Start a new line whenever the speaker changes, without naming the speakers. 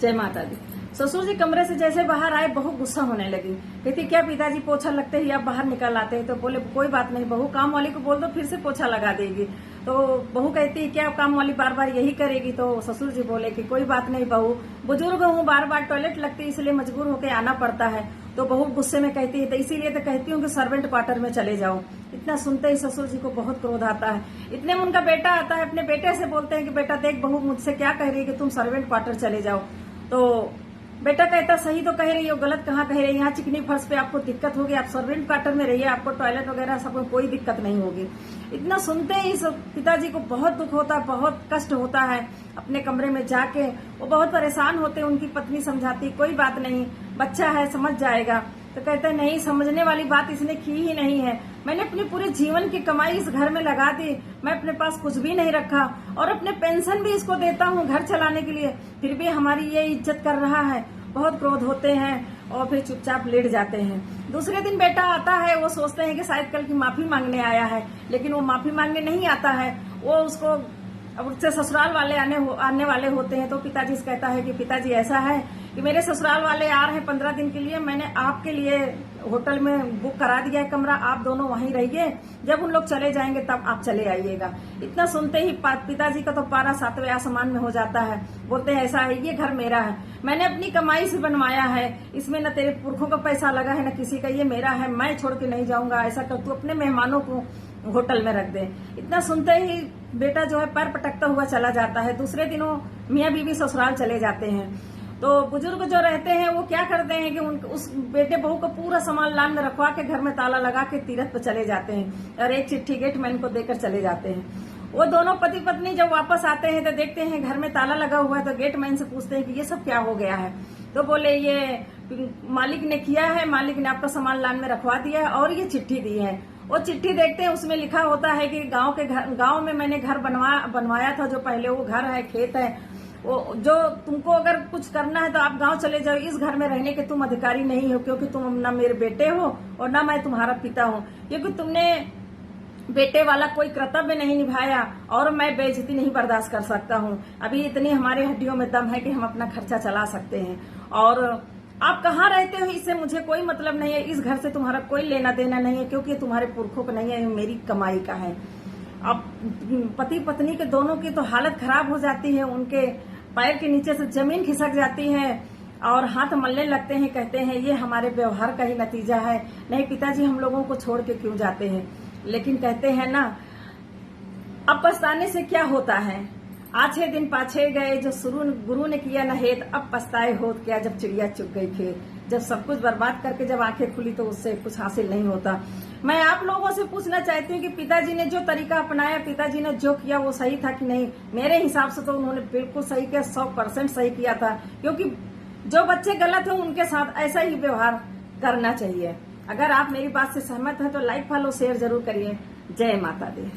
जय माता दी। ससुर जी कमरे से जैसे बाहर आए बहुत गुस्सा होने लगी। कहती क्या पिताजी पोछा लगते ही आप बाहर निकल आते हैं। तो बोले कोई बात नहीं बहू, काम वाली को बोल दो फिर से पोछा लगा देगी। तो बहू कहती है क्या काम वाली बार बार यही करेगी। तो ससुर जी बोले कि कोई बात नहीं बहू, बुजुर्ग हूँ, बार बार टॉयलेट लगती है इसलिए मजबूर होकर आना पड़ता है। तो बहू गुस्से में कहती है तो इसीलिए तो कहती हूँ कि सर्वेंट क्वार्टर में चले जाओ। इतना सुनते ही ससुर जी को बहुत क्रोध आता है। इतने में उनका बेटा आता है, अपने बेटे से बोलते हैं कि बेटा देख बहू मुझसे क्या कह रही है कि तुम सर्वेंट क्वार्टर चले जाओ। तो बेटा कहता सही तो कह रही हो, गलत कहाँ कह रही है, यहाँ चिकनी फर्श पे आपको दिक्कत होगी, आप सर्वेंट क्वार्टर में रहिए, आपको टॉयलेट वगैरह सबको कोई दिक्कत नहीं होगी। इतना सुनते ही पिताजी को बहुत दुख होता है, बहुत कष्ट होता है। अपने कमरे में जाके वो बहुत परेशान होते हैं। उनकी पत्नी समझाती कोई बात नहीं, बच्चा है समझ जाएगा। तो कहते हैं नहीं, समझने वाली बात इसने की ही नहीं है। मैंने अपने पूरे जीवन की कमाई इस घर में लगा दी, मैं अपने पास कुछ भी नहीं रखा और अपने पेंशन भी इसको देता हूँ घर चलाने के लिए, फिर भी हमारी ये इज्जत कर रहा है। बहुत क्रोध होते हैं और फिर चुपचाप लेट जाते हैं। दूसरे दिन बेटा आता है, वो सोचते हैं कि शायद कल की माफी मांगने आया है, लेकिन वो माफी मांगने नहीं आता है। वो उसको अब उससे ससुराल वाले आने वाले होते हैं। तो पिताजी से कहता है कि पिताजी ऐसा है कि मेरे ससुराल वाले आ रहे हैं 15 दिन के लिए, मैंने आपके लिए होटल में बुक करा दिया है कमरा, आप दोनों वहीं रहिए, जब उन लोग चले जाएंगे तब आप चले आइएगा। इतना सुनते ही पिताजी का तो पारा 7वें आसमान में हो जाता है। बोलते हैं ऐसा है, ये घर मेरा है, मैंने अपनी कमाई से बनवाया है, इसमें न तेरे पुरखों का पैसा लगा है न किसी का, ये मेरा है, मैं छोड़ के नहीं जाऊंगा। ऐसा कर तू अपने मेहमानों को होटल में रख दे। इतना सुनते ही बेटा जो है पैर पटकता हुआ चला जाता है। दूसरे दिनों मियाँ बीवी ससुराल चले जाते हैं। तो बुजुर्ग जो रहते हैं वो क्या करते हैं कि उस बेटे बहू का पूरा सामान लान में रखवा के घर में ताला लगा के तीरथ पे चले जाते हैं और एक चिट्ठी गेटमैन को देकर चले जाते हैं। वो दोनों पति पत्नी जब वापस आते हैं तो देखते हैं घर में ताला लगा हुआ है। तो गेटमैन से पूछते हैं कि ये सब क्या हो गया है। तो बोले ये मालिक ने किया है, मालिक ने आपका सामान लान में रखवा दिया है और ये चिट्ठी दी है। वो चिट्ठी देखते हैं, उसमें लिखा होता है कि गांव में मैंने घर बनवाया था, जो पहले वो घर है, खेत है, वो जो तुमको अगर कुछ करना है तो आप गांव चले जाओ, इस घर में रहने के तुम अधिकारी नहीं हो, क्योंकि तुम ना मेरे बेटे हो और ना मैं तुम्हारा पिता हूँ, क्योंकि तुमने बेटे वाला कोई कर्तव्य नहीं निभाया और मैं बेइज्जती नहीं बर्दाश्त कर सकता हूँ। अभी इतनी हमारे हड्डियों में दम है कि हम अपना खर्चा चला सकते हैं और आप कहाँ रहते हो इससे मुझे कोई मतलब नहीं है, इस घर से तुम्हारा कोई लेना देना नहीं है, क्योंकि ये तुम्हारे पुरखों का नहीं है, मेरी कमाई का है। अब पति पत्नी के दोनों की तो हालत खराब हो जाती है, उनके पैर के नीचे से जमीन खिसक जाती है और हाथ मलने लगते हैं। कहते हैं ये हमारे व्यवहार का ही नतीजा है, नहीं पिताजी हम लोगों को छोड़ के क्यों जाते हैं। लेकिन कहते हैं ना, अब पछताने से क्या होता है, आछे दिन पाछे गए, जो गुरु ने किया न हेत, अब पछताए होत क्या, जब चिड़िया चुग गई खेत। जब सब कुछ बर्बाद करके जब आंखें खुली तो उससे कुछ हासिल नहीं होता। मैं आप लोगों से पूछना चाहती हूँ कि पिताजी ने जो तरीका अपनाया, पिताजी ने जो किया वो सही था कि नहीं। मेरे हिसाब से तो उन्होंने बिल्कुल सही किया, 100% सही किया था, क्योंकि जो बच्चे गलत हैं उनके साथ ऐसा ही व्यवहार करना चाहिए। अगर आप मेरी बात से सहमत हैं तो लाइक फॉलो शेयर जरूर करिए। जय माता दी।